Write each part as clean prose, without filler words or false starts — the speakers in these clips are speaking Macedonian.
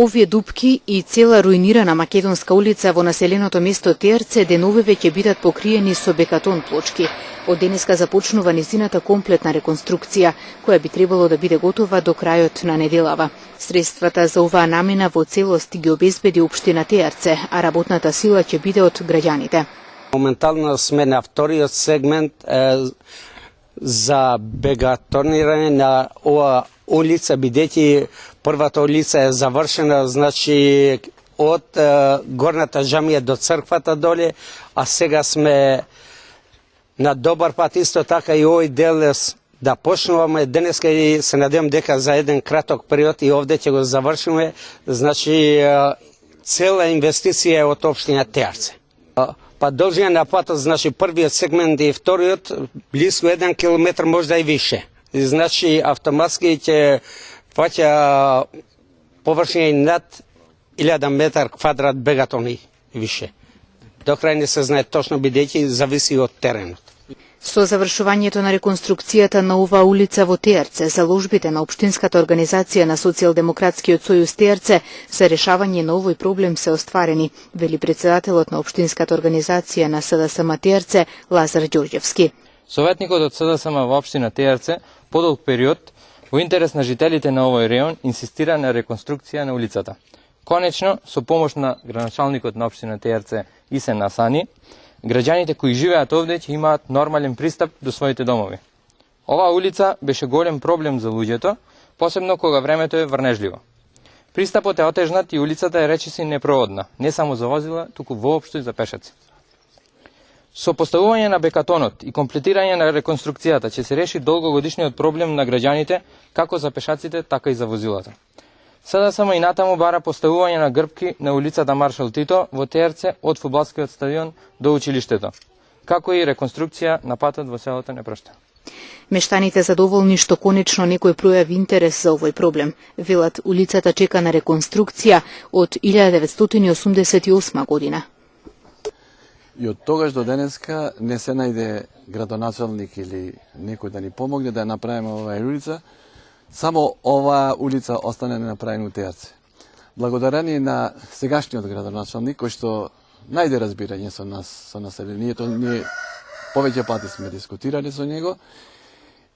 Овие дупки и цела руинирана македонска улица во населеното место Терце деновиве ќе бидат покриени со бекатон плочки. Од денеска започнува низината комплетна реконструкција, која би требало да биде готова до крајот на неделава. Средствата за оваа намена во целост ги обезбеди општина Терце, а работната сила ќе биде од граѓаните. Моментално сме на вториот сегмент за бетонирање на ова улица, бидејќи првата улица е завршена, значи од горната џамија до црквата доле, а сега сме на добар пат исто така и овој дел да почнуваме денеска и се надевам дека за еден краток период и овде ќе го завршиме, значи цела инвестиција е од општина Терце. Па должина на патот, значи првиот сегмент и вториот, близко 1 километар, можда и више. И, значи автоматски ќе фаќа површина над 1000 метар квадрат бетон и више. До крај не се знае точно, бидејќи зависи од теренот. Со завршувањето на реконструкцијата на оваа улица во Терце, заложбите на Општинската организација на Социјалдемократскиот сојуз Терце за решавање на овој проблем се остварени, вели претседателот на Општинската организација на СДСМ Терце Лазар Ѓорѓевски. Советникот од СДСМ во општина Терце подолг период во интерес на жителите на овој реон инсистира на реконструкција на улицата. Конечно, со помош на градоначалникот на општина Терце Исен Асани, граѓаните кои живеат овде ќе имаат нормален пристап до своите домови. Оваа улица беше голем проблем за луѓето, посебно кога времето е врнежливо. Пристапот е отежнат и улицата е речиси непроводна, не само за возила, туку воопшто и за пешаци. Со поставување на бекатонот и комплетирање на реконструкцијата ќе се реши долгогодишниот проблем на граѓаните, како за пешаците, така и за возилата. Sada само и натаму бара поставување на грбки на улицата Маршал Тито во Терце од фудбалскиот стадион до училиштето, како и реконструкција на патот во селото Непрошта. Мештаните задоволни што конечно некој пројави интерес за овој проблем. Велат, улицата чека на реконструкција од 1988 година. И од тогаш до денеска не се најде градоначалник или некој да ни помогне да направиме оваа улица. Само оваа улица остане направена у Терце. Благодарение на сегашниот градоначалник, кој што најде разбирање со нас, со населението, ние повеќе пати сме дискутирали со него,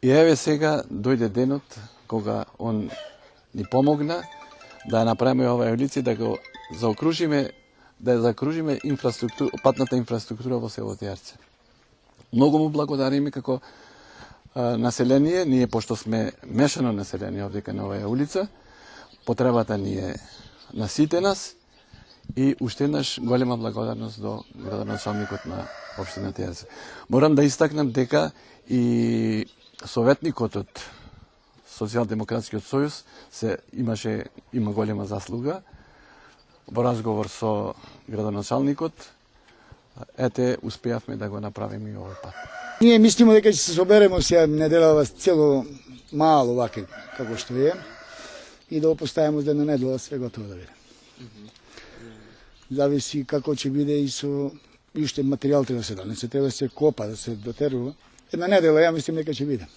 и еве сега дојде денот кога он ни помогна да направиме оваа улица, да го заокружиме, да закружиме патната инфраструктура во село Терце. Многу му благодариме како население, ние пошто сме мешано население овдека на оваа улица, потребата ни е на сите нас и уште еднаш голема благодарност до градоначалникот на општина Терце. Морам да истакнам дека и советникот од Социјалдемократскиот сојуз има голема заслуга во разговор со градоначалникот. Ете, успеавме да го направиме и овој пат. Ние мислиме дека ќе се собереме сега неделава цело мало вака како што е и да го поставиме за една недела све готово да биде. Зависи како ќе биде и со уште материјал треба да се да се копа, да се дотерува. Една недела ја мислам дека ќе биде.